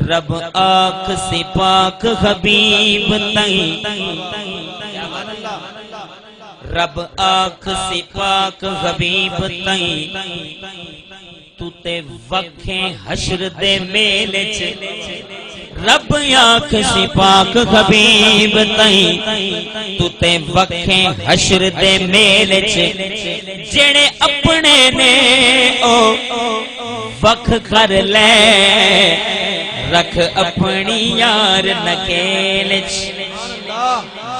رب آنکھ سے پاک حبیب تائیں، رب آنکھ سے پاک حبیب تائیں، تو تے وکھیں حشر دے میلے چ رب آنکھ سے پاک حبیب تائیں، تو تے وکھیں حشر دے میلے چ جڑے اپنے نے او وکھ کر لے، رکھ اپنی یار نکیل چ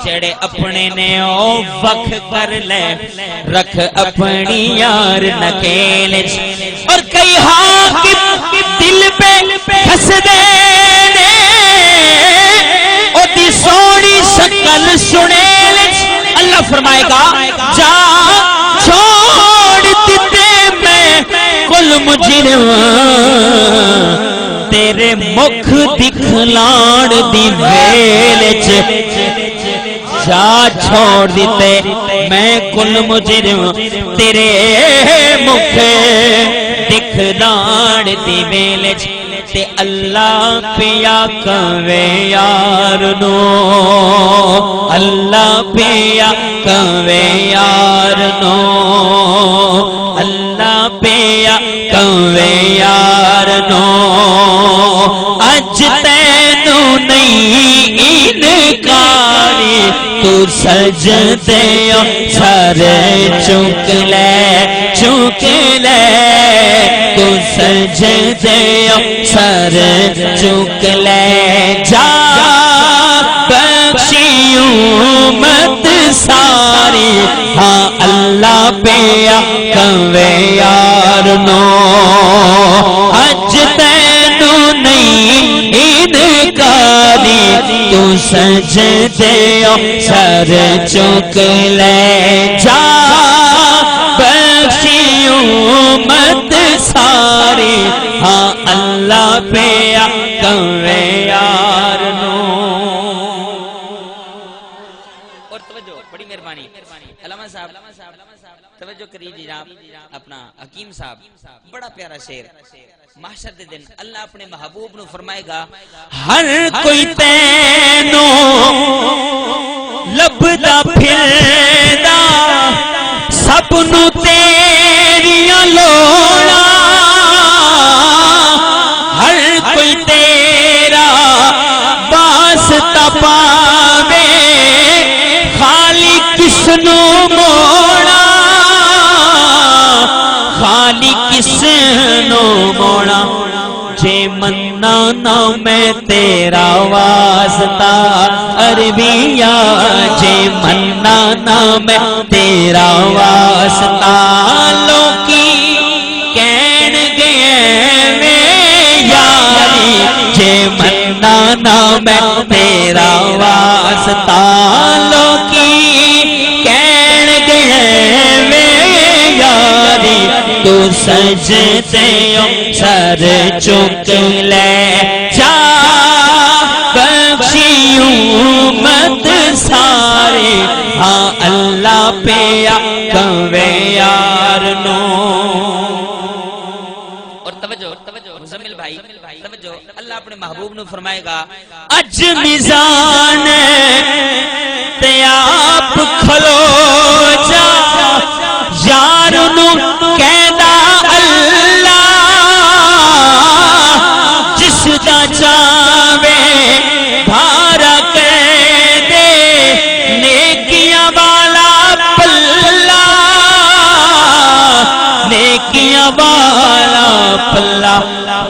جڑے اپنے نے او وکھ کر لے، رکھ اپنی یار نکیل چ اور کئی حاکم دل پہ پھس دے نے او دی سونی شکل سنیل چ اللہ فرمائے گا جا چھوڑ دیتے میں کل مجرم تیرے مکھ دکھلاڑ دی ویل چ جا چھوڑ دیتے میں کل مجرم تیرے مکھ دکھلاڑ دی ویل چ تے اللہ پیا کوے یار نو، اللہ پیا کوے یار نو، اللہ پیا کوے یار نو، اج تینوں نہیں انکاری تو سجدے سر چک لے چک لے، تو سجدے سر چک لے، جا بخشی امت ساری ہاں اللہ پیا کوے یار نو، اج تینوں نہیں انکاری تو سجدے سر چک لے، جا بخشی امت ساری ہاں اللہ پیا کوے یار نو۔ اور توجہ بڑی مہربانی علامہ صاحب توجہ کریے جناب، اپنا حکیم صاحب بڑا پیارا شعر، محشر دے دن اللہ اپنے محبوب نو فرمائے گا ہر کوئی تینوں لبدا پھردا سب نو تیریاں لوڑا، ہر کوئی تیرا واسطہ پاوے خالی کس نو موڑا، خالی کس نو موڑا، جے منا نہ میں تیرا واسطہ عربیہ، جے منا نہ میں تیرا واسطہ لوکی کہن گئے میں یاری، جے منا نہ میں تیرا واسطہ لوکی کہن گئے میں یاری، تو سجدے سر چک لے، جا بخشی امت سارے ہاں اللہ پیا کوے یار نو۔ اور توجہ مزمل بھائی توجہ، اللہ اپنے محبوب نو فرمائے گا اج میزان تے آپ کھلو جا، یار نو کہدا اللہ جس دا چاوے بھارا کہہ دے نیکیاں والا پلہ، نیکیاں والا پلہ،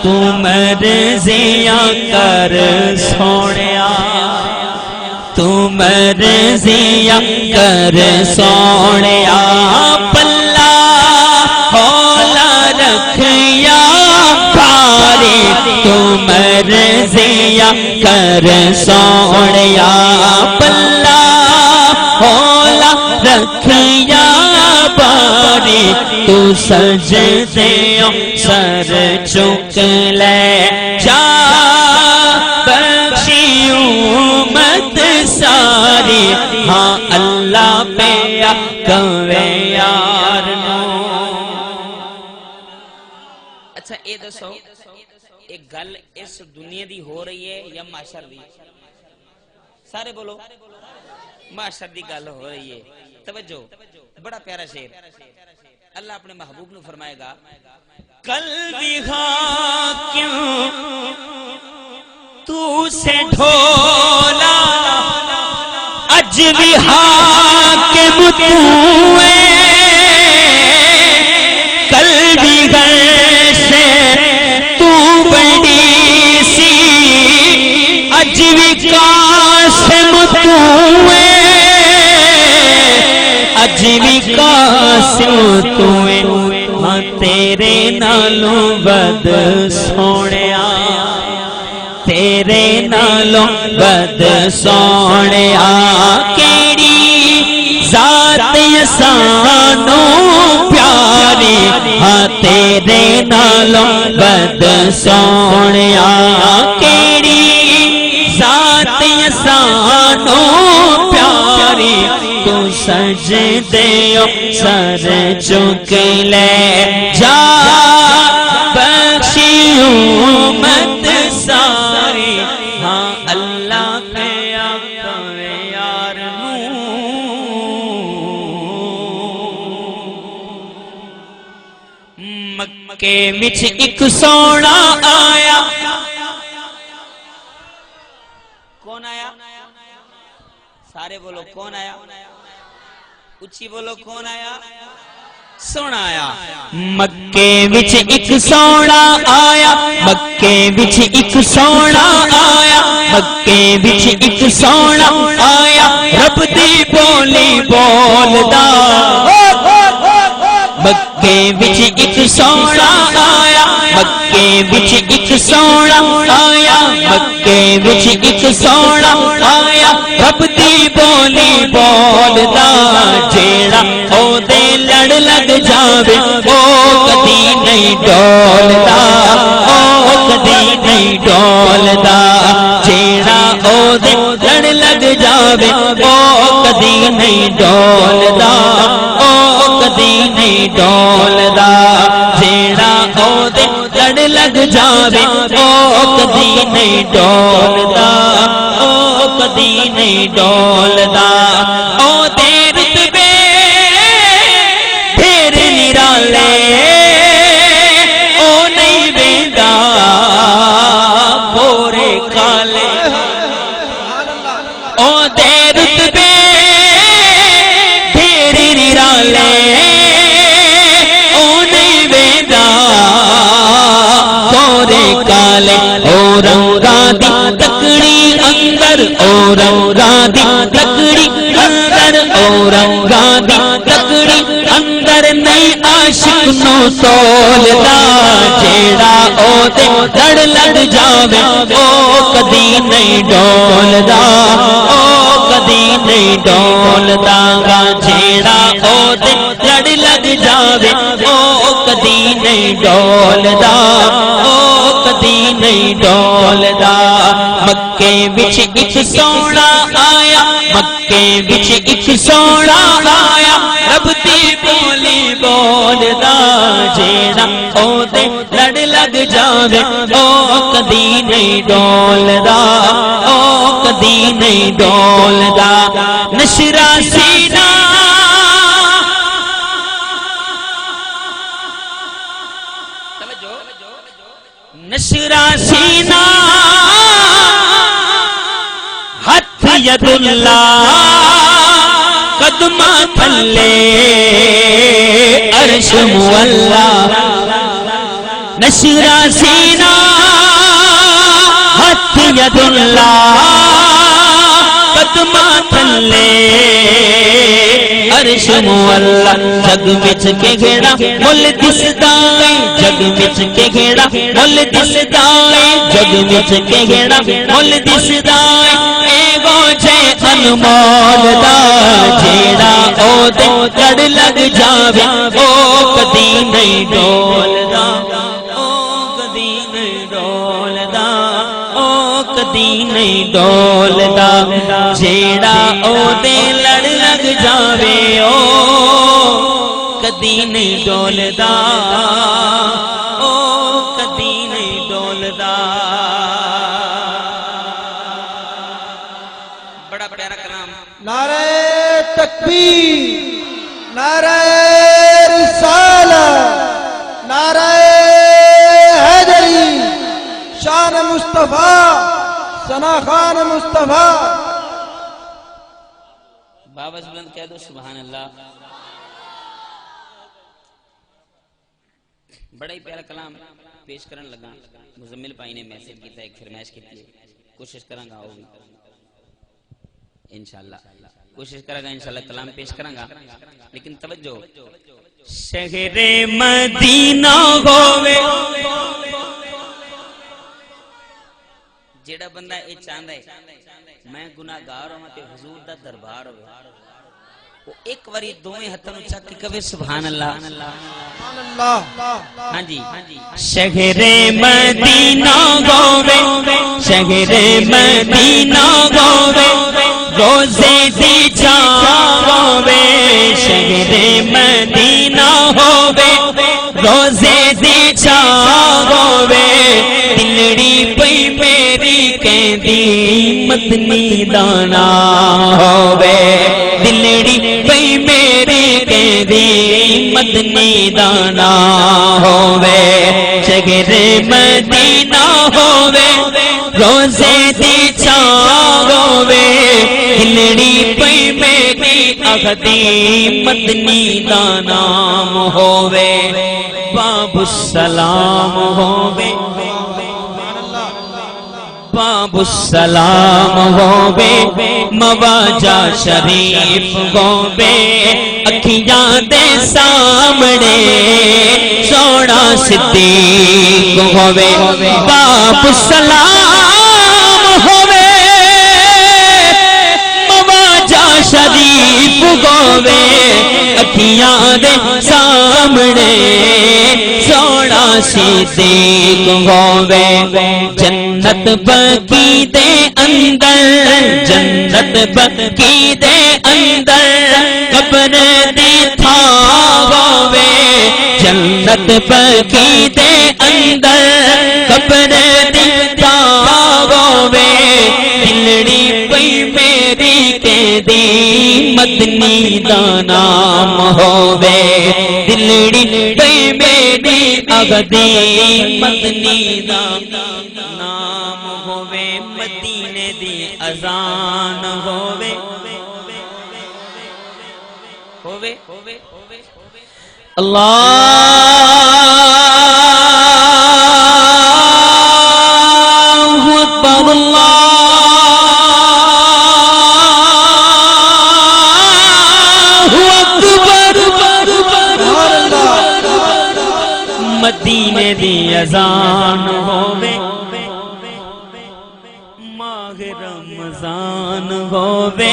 تو مرضیاں کر سونیا، تو مرضیاں کر سونیا، پلہ ہولا رکھیا بھاری، تو مرضیاں کر سونیا، پلہ ہولا رکھیا بھاری، تو سجدے سر چک لے، جا بخشی امت ساری ہاں اللہ پیا کوے یار نو۔ اچھا اے دسو، گل اس دنیا دی ہو رہی ہے یا معاشر دی؟ سارے بولو معاشر دی گل ہو رہی ہے. توجہ بڑا پیارا شعر اللہ اپنے محبوب نو فرمائے گا قلبی حاکم تو سے ڈھولا اج بھی حاکم تو ہے قلبی گھر سے تو بڑی سی اج بھی قاسم تو ہے اج بھی قاسم تو ہے ہاں تیرے نالوں بد سونیا تیرے نالوں بد سونیا کیڑی ذات سانو پیاری ہاں تیرے نالوں بد سونیا کیڑی ذات سانو پیاری تو سجدے سر چک لے جا بخشی امت ساری ہاں اللہ پہ آقا یار مکے وچ ایک سونا آیا کون آیا سارے بولو کون آیا اچھی بولو کون آیا سونا آیا مکے وچ ایک سونا آیا مکے وچ ایک سونا آیا مکے وچ ایک سونا آیا رب دی بولی بولدا مکے وچ ایک سونا آیا مکے وچ ایک سونا آیا مکے وچ ایک سونا آیا رب دی بولی بولدا جیڑا او دے لڑ لگ جاوے او کدی نہیں ڈولدا او کدی نہیں ڈولدا جیڑا او دے لڑ لگ جاوے او کدی نہیں ڈولدا او کدی نہیں ڈولدا جیڑا او دے لڑ لگ جاوے او کدی نہیں ڈولدا او کدی نہیں ڈولدا او دے رتبے پھر نرالے او نہیں ویندا بورے کالے او دے رتبے پھر نرالے او نہیں ویندا بورے کالے او رنگا دی تکڑی اندر او رنگا دی تکڑی اندر او رنگا دی تکڑی اندر نہیں عاشق نو تولدا جیڑا او دے لڑ لگ جاوے او کدی نہیں ڈولدا او کدی نہیں ڈولدا گا جیڑا او دے لڑ لگ جاوے او کدی نہیں ڈولدا او کدی نہیں ڈولدا مکے وچ ایک سونا آیا مکے وچ ایک سونا آیا رب دی بولی بولدا جیڑا او دے لڑ لگ جاوے او کدی نہیں ڈولدا او کدی نہیں ڈولدا نشرا سینہ نشرا سینہ ہاتھ ید اللہ قدم تھلے عرش مولا نشرا سینہ ہاتھ ید اللہ قدم تھلے عرش مولا جگ وچ کے گھیڑا مل دسدا جگ وچ کے گھیڑا مل دسدا جگ وچ کے گھیڑا مل دسدا اے وہ جے انمول دا جیڑا او دے لڑ لگ جاوے او کدی نہیں ڈولدا او کدی نہیں ڈولدا او کدی نہیں ڈولدا جیڑا او دے لڑ لگ جاوے او کدی نہیں ڈولدا او کدی نہیں ڈولدا نعرہ تکبیر، نعرہ رسالت، نعرہ حیدری، شان مصطفیٰ، ثنا خان مصطفیٰ. باوز بلند کہہ دو سبحان اللہ. بڑا ہی پیارا کلام پیش کرن لگا. مزمل بھائی نے میسج کیتا، ایک فرمائش کی تھی، کوشش کراں گا ہوگی انشاءاللہ، کوشش کرے گا انشاءاللہ کلام پیش کروں گا. لیکن توجہ، شہر مدینہ ہووے، جیڑا بندہ اے چاہندا ہے میں گناہگار ہوں تے حضور دا دربار ہوے، وہ ایک واری دوویں ہتھاں نوں چک کے کہے سبحان اللہ. ہاں جی، شہر مدینہ ہووے، شہر مدینہ ہووے، روزے دی چھاں ہووے، شہر مدینہ ہووے، روزے دی چھاں ہووے، دلڑی پئی میری کہندی مدنی دانا ہووے، دلڑی پئی میری کہندی مدنی دانا ہووے، شہر مدینہ ہووے، روزے دی چھاں ہووے، دلڑی پئی میری اخدی مدنی دا نام ہووے، باب السلام ہووے، باب السلام ہووے، مواجہ شریف ہووے، اکھیاں دے سامنے سونا صدیق ہووے، باب السلام ہووے، مواجہ شریف ہووے، اکھیاں دے سامنے سونا صدیق ہووے، جنت بقی دے اندر، جنت بقی دے اندر قبر دی تھا ہووے، جنت بقی دے اندر قبر دی تھا ہووے، دلڑی پئی میری کہندی مدنی دا نام ہووے، دلڑی پئی میری اغدی مدنی دا نام ہووے، مدینے دی اذان ہووے، ہووے اللہ اکبر، اللہ اکبر، مدینے دی اذان ہووے، ماہ رمضان ہووے،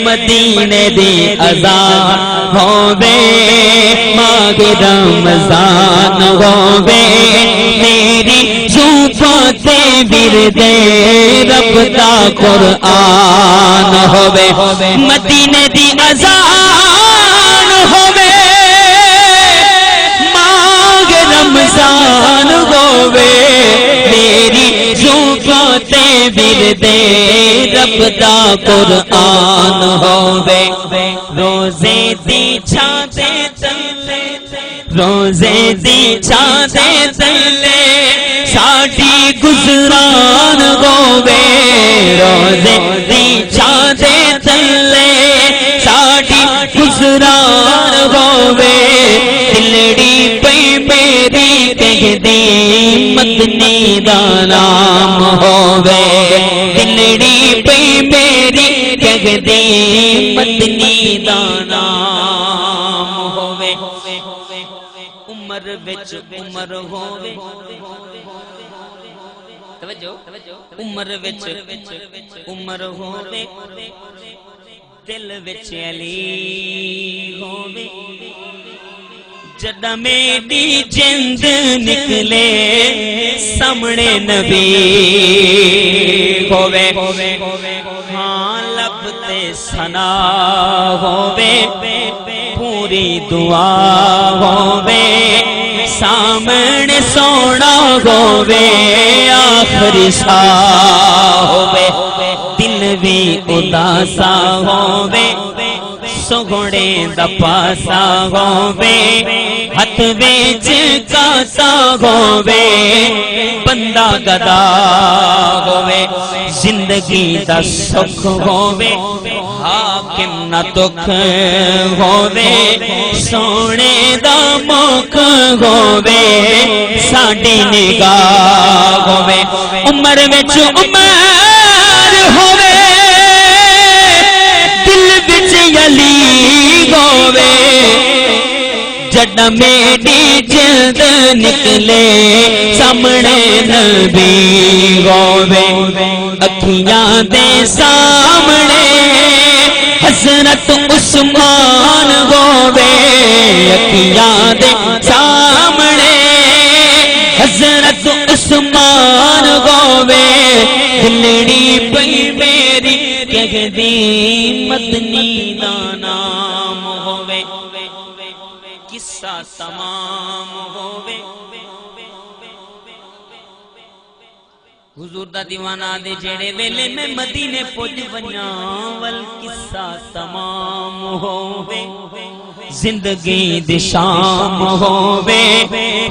مدینے دی اذان ہووے، ماہ رمضان ہووے، میری زوفاں تے ورد رب دا قرآن ہووے، مدینے دی اذان ہووے، ماہ رمضان ہووے، میری زوفاں تے ورد رب دا قرآن ہووے، روزے دی چھاں تے تلے، روزے دی چھاں تے تلے ساڈی گزران ہووے، روزے دی چھاں تے تلے ساڈی گزران ہووے، دلڑی پئی میری کہندی مدنی دا نام ہووے، دلڑی پئی میری کہندی مدنی دا نام ہووے، عمر وچ عمر ہووے، توجہ، عمر وچ عمر ہووے، دل وچ علی ہووے، جدہ میری جند نکلے سامنے نبی ہووے، ہاں لب تے ثنا ہووے، پوری دعا ہووے، سامنے سونا ہووے، آخری سا ہووے، دل بھی اداسا ہووے سگڑے دا پاسا ہووے ہاتھ وچ کاسا ہووے بندہ گدا ہووے زندگی دا سکھ ہووے حاکم نہ دکھ ہووے سونے دا مکھ ہووے ساڈی نگاہ ہووے عمر وچ عمر ہووے دل وچ علی ہووے جڈ میری جلد نکلے سامنے نبی ہووے اکھیاں دے سامنے حضرت عثمان ہووے اکھیاں دے سامنے حضرت عثمان ہووے دلڑی پئی میری کہہ دی مدنی دا نام ہووے قصہ تمام ہووے حضور دا دیوانہ دے جڑے ویلے میں مدینے پہنچ ونجاں ول قصہ تمام ہووے زندگی دی شام ہووے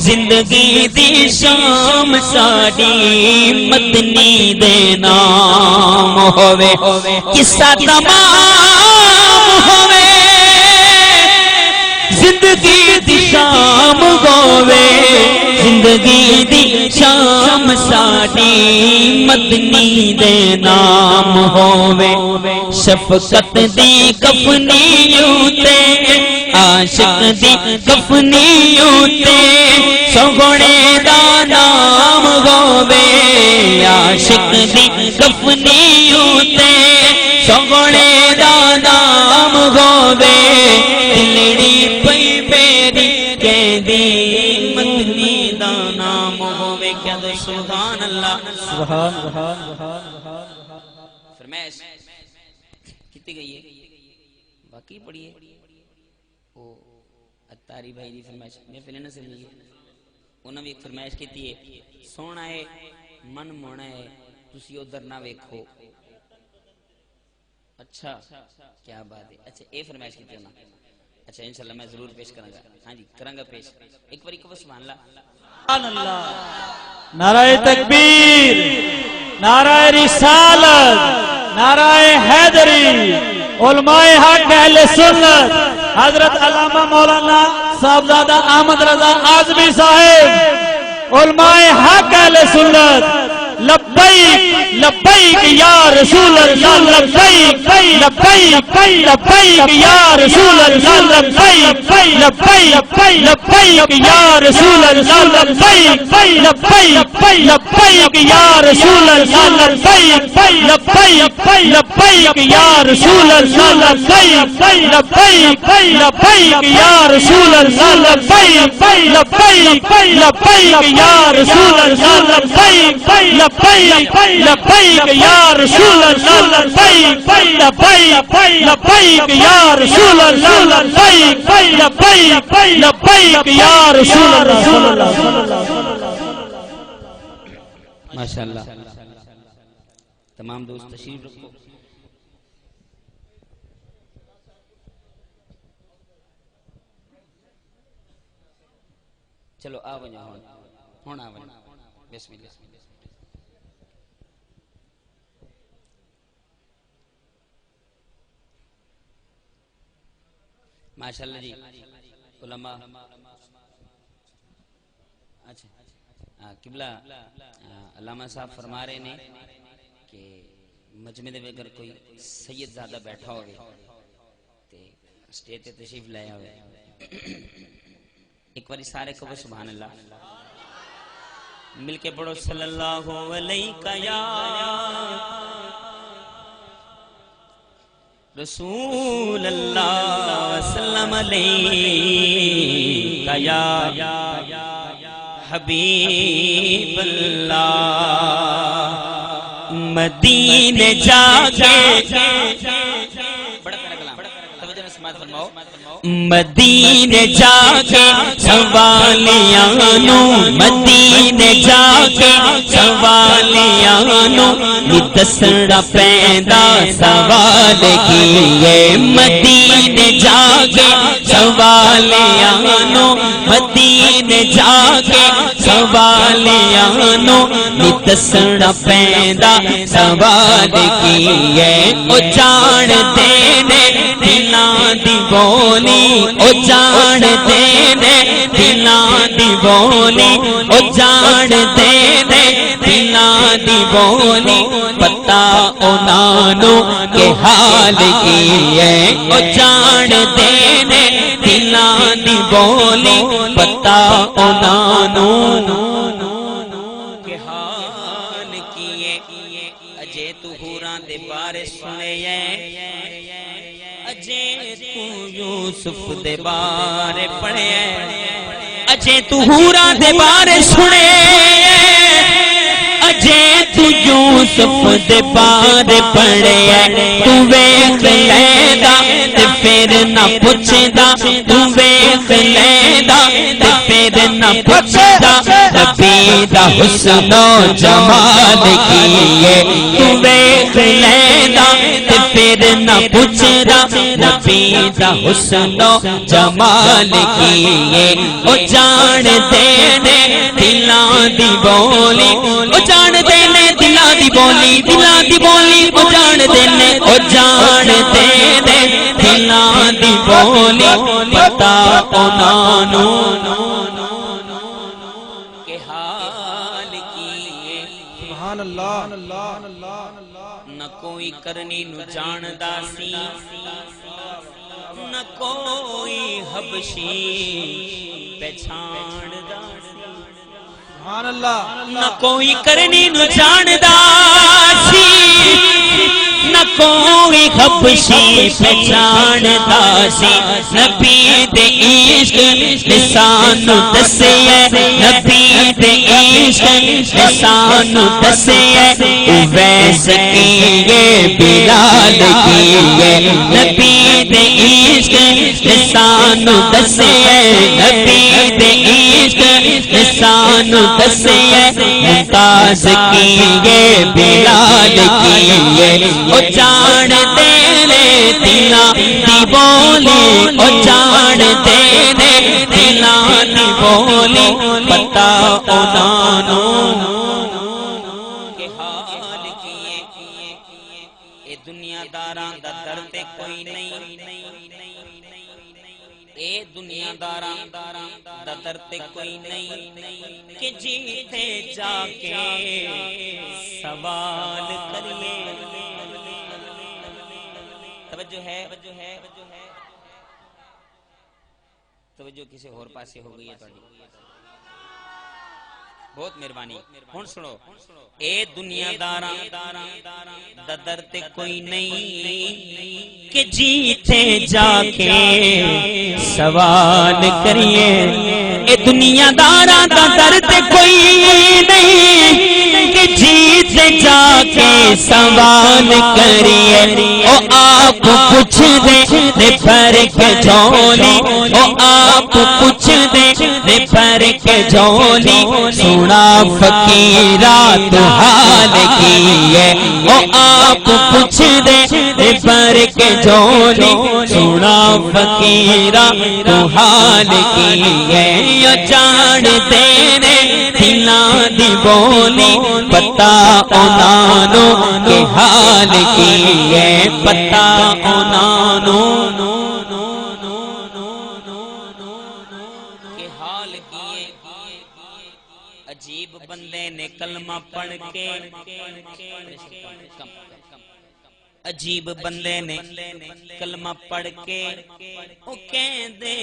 زندگی دی شام ساڈی مدنی دے نام ہووے قصہ تمام ہووے زندگی دی شام ہووے زندگی دی شام ساڈی مدنی دے نام ہووے شفقت دی کفنی اُتے عاشق دی کفنی اُتے سگڑے دا نام ہووے عاشق دی کفنی اُتے سگڑے دا نام ہووے دلڑی پئی میری کہہ دی مدنی دا نام ہووے کیا دو سبحان اللہ سبحان فرمائش کتنی گئی ہے باقی پڑھیے وہ اتاری بھائی دی فرمائش میں پہلے نہ سمجھ لیے انہوں نے ایک فرمائش کیتی ہے سونا ہے من مونا ہے تسی ادھر نہ ویکھو اچھا کیا بات ہے اچھا اے فرمائش کیتی ہے نا اچھا انشاءاللہ میں ضرور پیش کروں گا ہاں جی کروں گا پیش ایک بار کہو سبحان اللہ نعرہ تکبیر نعرہ رسالت نعرہ حیدری علماء حق اہل سنت حضرت علامہ مولانا صاحبزادہ احمد رضا اعظمی صاحب علماء حق اہل سنت لبیک لبیک یا رسول اللہ لبیک لبیک لبیک یا رسول اللہ لبیک لبیک لبیک یا رسول اللہ لبیک لبیک لبیک یا رسول اللہ لبیک لبیک لبیک یا رسول اللہ لبیک لبیک لبیک یا رسول اللہ لبیک لبیک لبیک یا رسول اللہ لبیک لبیک لبیک یا رسول اللہ لبیک لبیک لبیک یا رسول اللہ لبیک لبیک لبیک یا رسول اللہ ماشاءاللہ تمام دوست تشریف رکھو چلو آ ونجا ہن آ ونجا بسم اللہ ماشاءاللہ جی علماء اچھا قبلہ علامہ صاحب فرما رہے ہیں کہ مجمع دے اگر کوئی سید زادہ بیٹھا ہوئے تے سٹیج تے تشریف لائے ہوئے ایک باری سارے کہو سبحان اللہ مل کے پڑھو صلی اللہ علیہ یا رسول اللہ سلام علیکہ یا حبیب اللہ مدینے جا کے بڑا پیارا کلام توجہ فرماؤ مدینے جا کے سوالیاں نو مدینے جا کے سوالیاں نو دسنا پیندا سوال کیے مدینے جا کے سوالیاں نو مدینے جا کے سوالیاں نو دسنا پیندا سوال کیے او جان دینے دلاں دی بولی او جان دینے دلاں دی بولی او جان دینے دلاں دی بولی پتہ انہاں نو کہ حال کی ہے او جان دینے دلاں دی بولی پتہ انہاں نو کہ حال کی ہے اجے تو حوراں دے بارے سنے اجے تو یوسف دے بارے پڑھے اجے تو حوراں دے بارے سنے اجے تو یوسف دے بارے پڑھے تو ویکھ لیندا تے پھر نہ پوچھدا تو ویکھ لیندا تے پھر نہ پوچھدا نبی دا حسن و جمال کیے تو ویکھ لیندا تے پھر نہ پوچھدا نبی دا حسن و جمال کیے او جان دینے دلاں دی بولی او جان دینے دلاں دی بولی دلاں دی بولی او جان دینے او جان دینے دلاں دی بولی پتہ انہاں نو کہ حال کیے سبحان اللہ نہ کوئی کرنی نو جاندا سی نہ کوئی حبشی پہچاندا سبحان اللہ نہ کوئی کرنی نو جاندا سی نہ کوئی حبشی پہچاندا سی نبی دے عشق لسان دسے نبی دے عشق لسان دسے اویس کیے بلال کیے نبی دے عشق لسان دسے نبی دے عشق لسان دسے ممتاز کیے بلال کیے او جان دینے دلاں دی بولی او جان دینے دلاں دی بولی پتہ انہاں نو کہ حال کیے اے دنیا داراں دا درد کوئی نہیں اے دنیا داراں دا درد کوئی نہیں کہ جیتے جا کے سوال کریے توجہ کسی اور پاسے ہو گئی ہے تھوڑی بہت مہربانی ہن سنو اے دنیا داراں دا درد کوئی نہیں کہ جیتے جا کے سوال کریے اے دنیا داراں دا درد کوئی نہیں کہ جیتے جا کے سوال کریے او آپ پوچھ دے فرق جھولی او آپ پوچھ دے فرق جھولی سنا فقیرہ تو حال کیے او آپ پوچھ دے فرق جھولی سنا فقیرہ تو حال کیے یا جان دینے دلاں دی بولی پتہ انہاں نو کہ حال کیے پتہ انہاں نو کہ حال کیے عجیب بندے نے کلمہ پڑھ کے عجیب بندے نے کلمہ پڑھ کے او کہندے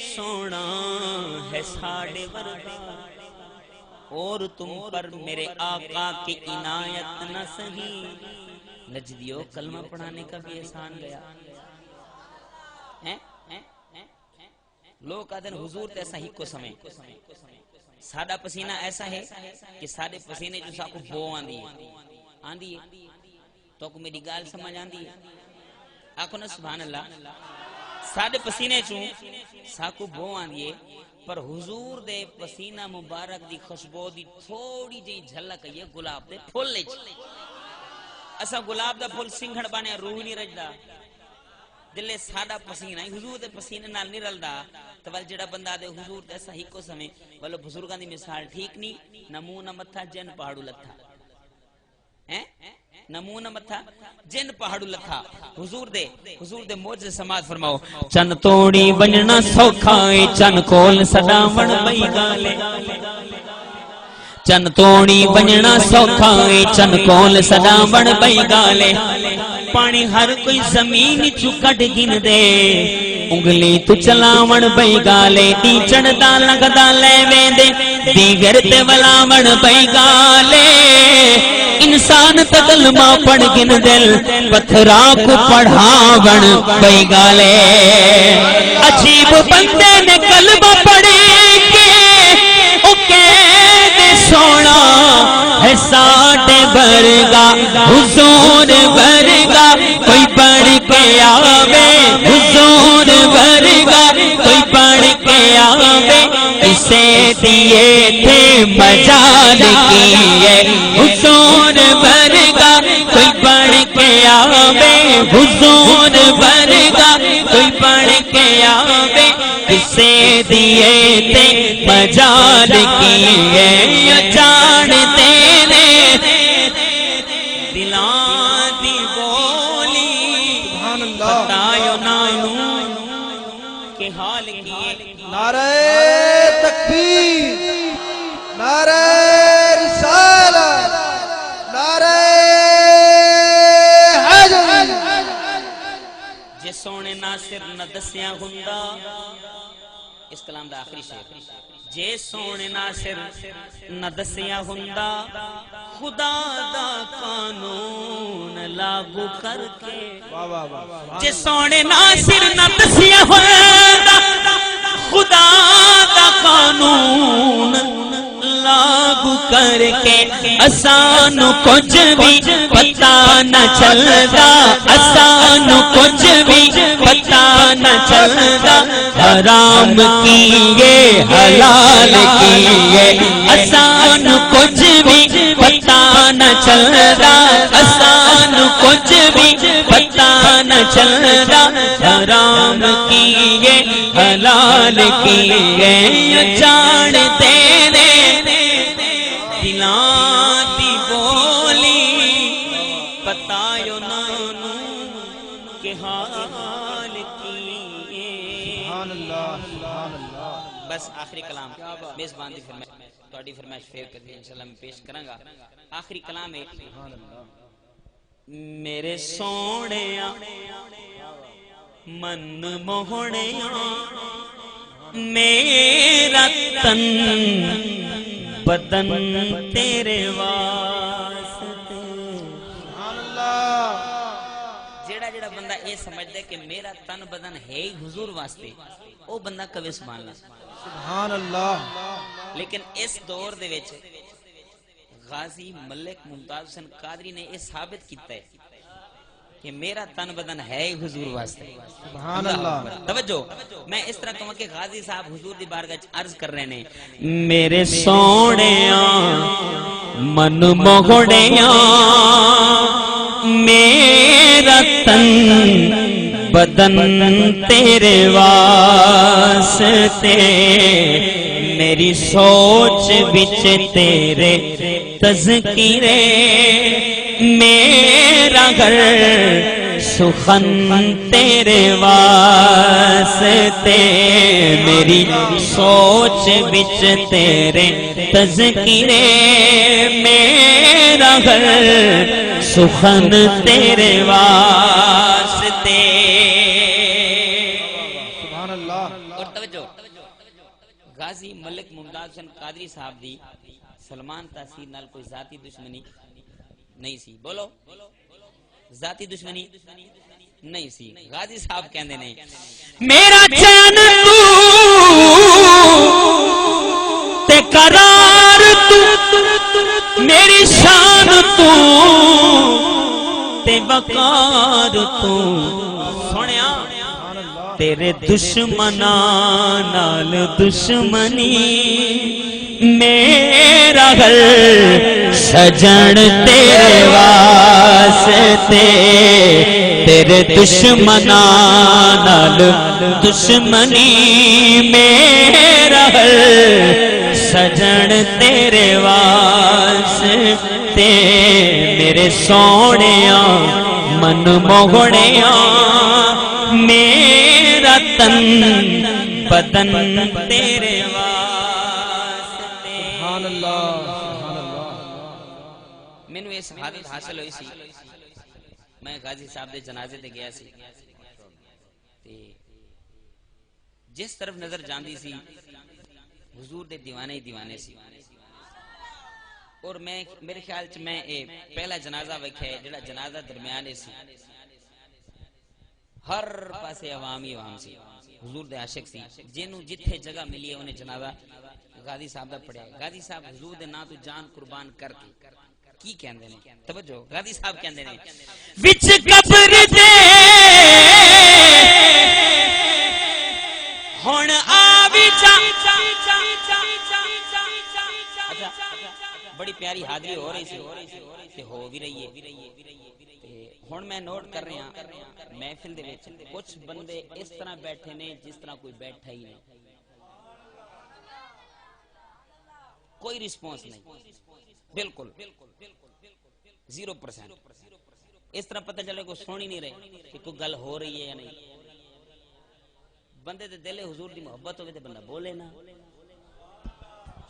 سونا ہے ساڑے ورگا اور تم پر میرے آقا کی عنایت نہ سہی نجدیو کلمہ پڑھانے کا بھی احسان گیا لوگ کہتے ہیں حضور تے ایسا ہی کو سمیں سادہ پسینہ ایسا ہے کہ سادے پسینے جو سا کو بو آندھی ہے تو کو میری گال سمجھ آندھی ہے آکھو نا سبحان اللہ ساڈے پسینے چوں ساکو بو آندی ہے پر حضور دے پسینہ مبارک دی خوشبو دی تھوڑی جی جھلک ہے گلاب دے پھول وچ اسا گلاب دا پھول سنگھڑ بنے روح نہیں رجدا دلے ساڈا پسینہ حضور دے پسینے نال نہیں رلدا تے ول جڑا بندہ دے حضور دے صحیح کو سمے ولو بزرگاں دی مثال ٹھیک نہیں نمونہ متھا جن پہاڑو لتھا ہیں نمونہ متھا جن پہاڑو لتھا حضور دے معجزے سماعت فرماؤ چن توڑی ونجنا سوکھا اے چن کول سڈاوݨ پئی گالے چن توڑی ونجنا سوکھا اے چن کول سڈاوݨ پئی گالے پانی ہر کوئی زمین چوں کڈ گن دے انگلی تو چلاوݨ پئی گالے دی چڑھدا لگدا لے ویندے دیگر تے ولاوݨ پئی گالے انسان تے کلمہ پڑھ گن دل پتھرا کو پڑھاوݨ پئی گالے عجیب بندے نے کلمہ پڑھی کے او کہندے سونا ہے ساڈے ورگا حضور ورگا کوئی پڑھ کے آوے حضور ورگا کوئی پڑھ کے آوے اسے دیے تھے مجال کیے حضور ورگا کوئی پڑھ کے آوے حضور ورگا کوئی پڑھ کے آوے اسے دیے تھے مجال کیے جانتے نے دلاں دی بولی سبحان اللہ بتایو نانو کہ حال کیے نعرہ تکبیر نعرہ رسالت نعرہ حیدری جے سونے ناصر نہ دسیاں ہوندا اس کلام دا آخری شعر جے سونے ناصر نہ دسیاں ہوندا خدا دا قانون لاگو کر کے واہ واہ واہ جے سونے ناصر نہ دسیاں ہوندا خدا دا قانون لاگو کر کے اسان کچھ بھی پتہ نہ چلدا اسان کچھ بھی پتہ نہ چلدا حرام کیے حلال کیے اسان کچھ بھی پتہ نہ چلدا اسان کچھ بھی پتہ نہ چلدا حرام کیے حلال کیے جانتے نے دلاں دی بولی بتایو نانو کہ حال کیے سبحان اللہ سبحان اللہ بس آخری کلام میزبان دی فرمائش تہاڈی فرمائش پھر کدی انشاءاللہ میں پیش کراں گا آخری کلام ہے میرے سونےیا من موہنیا میرا تن بدن تیرے واسطے سبحان اللہ جیڑا جیڑا بندہ اے سمجھدے کہ میرا تن بدن ہے ہی حضور واسطے او بندہ کبھی سبحان اللہ سبحان اللہ لیکن اس دور دے وچ غازی ملک ممتاز حسین قادری نے یہ ثابت کیتا ہے کہ میرا تن بدن ہے ہی حضور واسطے سبحان اللہ توجہ میں اس طرح کہوں کہ غازی صاحب حضور دی بارگاہ وچ عرض کر رہے ہیں میرے سونےیا من موہنیا میرا تن بدن تیرے واسطے میری سوچ بچ تیرے تذکرے میرا گھر سخن تیرے واسطے میری سوچ بچ تیرے تذکرے میرا گھر سخن تیرے واسطے سبحان اللہ اور توجہ غازی ملک ممتاز حسین قادری صاحب دی سلمان تاثیر نال کوئی ذاتی دشمنی نہیں سی بولو ذاتی دشمنی نہیں سی غازی صاحب کہندے نے میرا چین تو تے قرار تو میری شان تو تے وقار تو سنیا سبحان اللہ تیرے دشمناں نال دشمنی میرا گھر سجن تیرے واسطے تیرے دشمناں نال دشمنی میرا گھر سجن تیرے واسطے میرے سونیاں من موہنیاں میرا تن بدن تیرے واسطے سبحان اللہ سبحان اللہ مینوں یہ شہادت حاصل ہوئی سی میں غازی صاحب دے جنازے تے گیا سی تے جس طرف نظر جاندی سی حضور دے دیوانے ہی دیوانے سی اور میں میرے خیال چ میں پہلا جنازہ ویکھیا ہے جڑا جنازہ درمیانے سی ہر پاسے عوام ہی عوام سی حضور دے عاشق سی جنوں جتھے جگہ ملی ہے انہیں جنازہ غازی صاحب دا پڑھیا غازی صاحب حضور دے نام تو جان قربان کر کے کی کہندے نے توجہ غازی صاحب کہندے نے وچ قبر دے ہن آوی جا بڑی پیاری حاضری ہو رہی سی تے ہو بھی رہی ہے تے ہن میں نوٹ کر رہا ہوں محفل دے وچ کچھ بندے اس طرح بیٹھے نے جس طرح کوئی بیٹھا ہی نہیں کوئی رسپانس نہیں بالکل 0% اس طرح پتہ چلے کوئی سن ہی نہیں رہے کہ کوئی گل ہو رہی ہے یا نہیں بندے دے دل حضور دی محبت ہوے تے بندہ بولے نا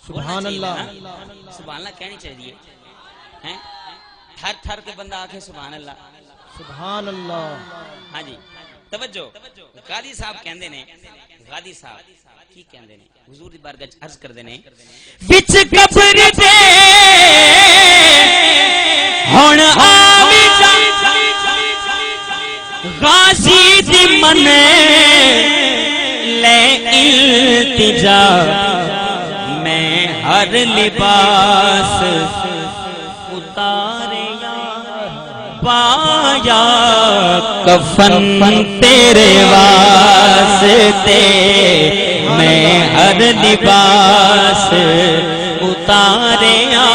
سبحان اللہ سبحان اللہ کہنی چاہیے ہیں تھر تھر کے بندہ آکھے سبحان اللہ سبحان اللہ ہاں جی توجہ غازی صاحب کہندے نے غازی صاحب کی کہندے نے حضور دی بارگاہ وچ عرض کردے نے وچ قبر دے ہن آوی جا غازی دی من لے التجا میں ہر لباس اتاریا پایا کفن تیرے واسطے میں ہر لباس اتاریا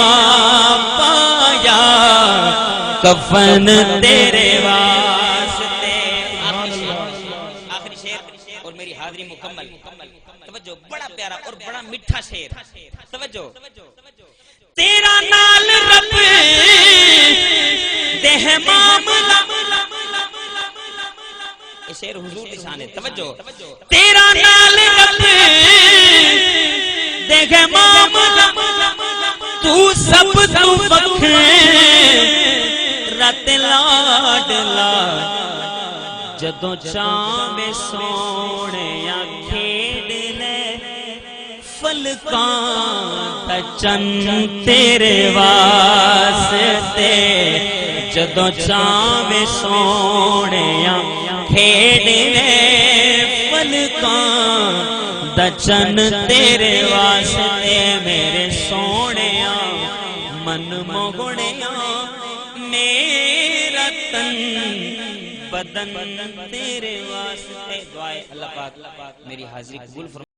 پایا کفن تیرے واسطے آخری شعر اور میری حاضری مکمل توجہ بڑا پیارا اور بڑا میٹھا شعر توجہ تیرا نال رب دہ معاملہ یہ شعر حضور دی شان ہے توجہ تیرا نال رب دہ معاملہ تو سب تو بخیر رت لاڈلا جدوں چاہے سونے کھیڈ لے فلکاں دا چن تیرے واسطے جدوں چاہے سونے کھیڈ لے فلکاں دا چن تیرے واسطے میرے سونیا من موہنیا میرا تن بدن تیرے واسطے دعائے اللہ پاک میری حاضری قبول فرمائے